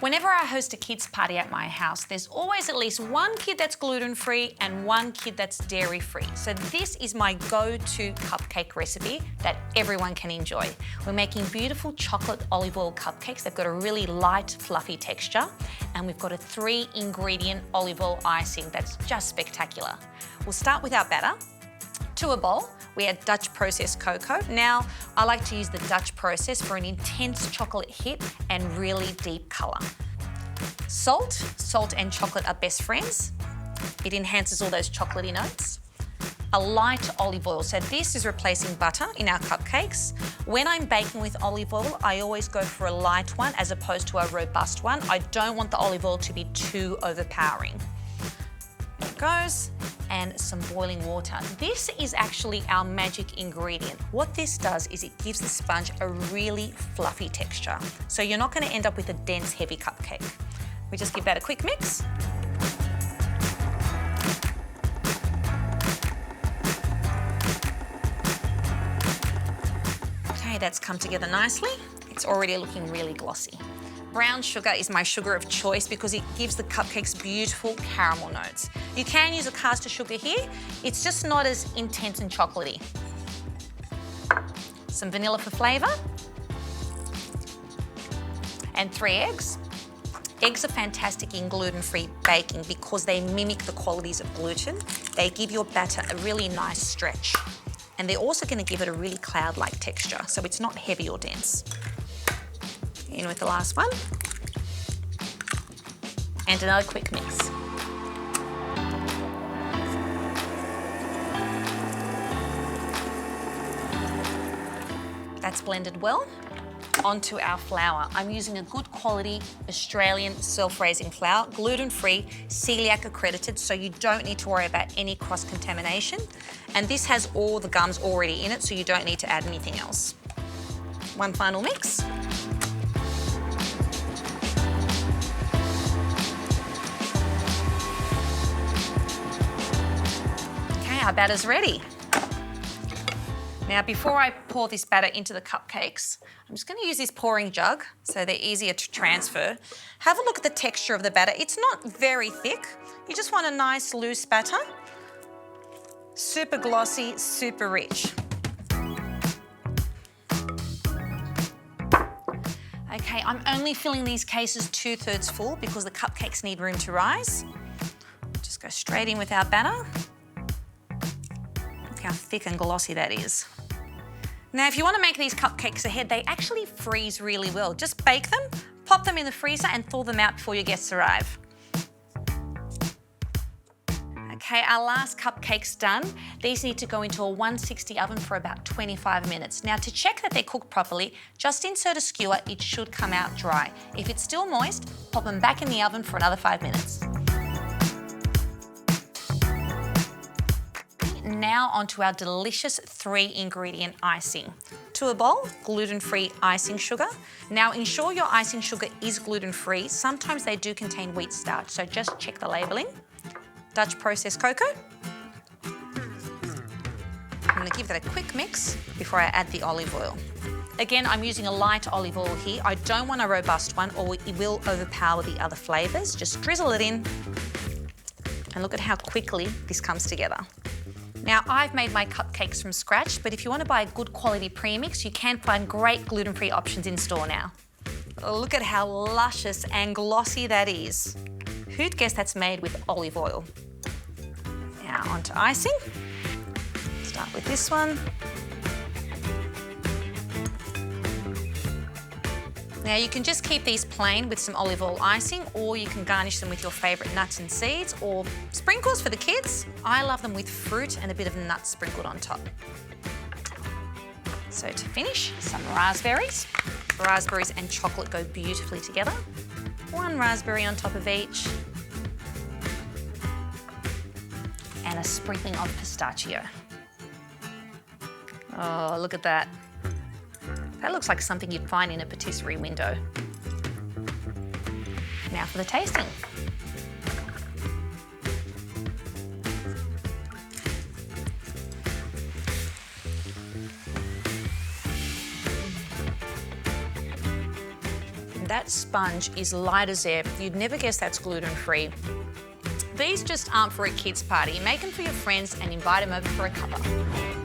Whenever I host a kids' party at my house, there's always at least one kid that's gluten-free and one kid that's dairy-free. So this is my go-to cupcake recipe that everyone can enjoy. We're making beautiful chocolate olive oil cupcakes. They've got a really light, fluffy texture, and we've got a 3-ingredient olive oil icing that's just spectacular. We'll start with our batter. To a bowl, we add Dutch processed cocoa. Now, I like to use the Dutch process for an intense chocolate hit and really deep colour. Salt and chocolate are best friends. It enhances all those chocolatey notes. A light olive oil, so this is replacing butter in our cupcakes. When I'm baking with olive oil, I always go for a light one as opposed to a robust one. I don't want the olive oil to be too overpowering. There it goes. And some boiling water. This is actually our magic ingredient. What this does is it gives the sponge a really fluffy texture. So you're not going to end up with a dense, heavy cupcake. We just give that a quick mix. Okay, that's come together nicely. It's already looking really glossy. Brown sugar is my sugar of choice because it gives the cupcakes beautiful caramel notes. You can use a caster sugar here, it's just not as intense and chocolatey. Some vanilla for flavour. And 3 eggs. Eggs are fantastic in gluten-free baking because they mimic the qualities of gluten. They give your batter a really nice stretch. And they're also going to give it a really cloud-like texture, so it's not heavy or dense. In with the last one. And another quick mix. That's blended well. Onto our flour. I'm using a good quality Australian self-raising flour, gluten-free, coeliac accredited, so you don't need to worry about any cross-contamination. And this has all the gums already in it, so you don't need to add anything else. One final mix. Our batter's ready. Now, before I pour this batter into the cupcakes, I'm just going to use this pouring jug so they're easier to transfer. Have a look at the texture of the batter. It's not very thick. You just want a nice loose batter. Super glossy, super rich. Okay, I'm only filling these cases 2/3 full because the cupcakes need room to rise. Just go straight in with our batter. How thick and glossy that is. Now, if you want to make these cupcakes ahead, they actually freeze really well. Just bake them, pop them in the freezer and thaw them out before your guests arrive. Okay, our last cupcake's done. These need to go into a 160 oven for about 25 minutes. Now, to check that they're cooked properly, just insert a skewer. It should come out dry. If it's still moist, pop them back in the oven for another 5 minutes. Now onto our delicious 3-ingredient icing. To a bowl, gluten-free icing sugar. Now ensure your icing sugar is gluten-free. Sometimes they do contain wheat starch, so just check the labelling. Dutch processed cocoa. I'm going to give that a quick mix before I add the olive oil. Again, I'm using a light olive oil here. I don't want a robust one or it will overpower the other flavours. Just drizzle it in and look at how quickly this comes together. Now, I've made my cupcakes from scratch, but if you want to buy a good quality premix, you can find great gluten-free options in store now. Look at how luscious and glossy that is. Who'd guess that's made with olive oil? Now, onto icing. Start with this one. Now, you can just keep these plain with some olive oil icing, or you can garnish them with your favourite nuts and seeds, or sprinkles for the kids. I love them with fruit and a bit of nuts sprinkled on top. So to finish, some raspberries. Raspberries and chocolate go beautifully together. 1 raspberry on top of each. And a sprinkling of pistachio. Oh, look at that. That looks like something you'd find in a patisserie window. Now for the tasting. that sponge is light as air. You'd never guess that's gluten-free. These just aren't for a kid's party. Make them for your friends and invite them over for a cuppa.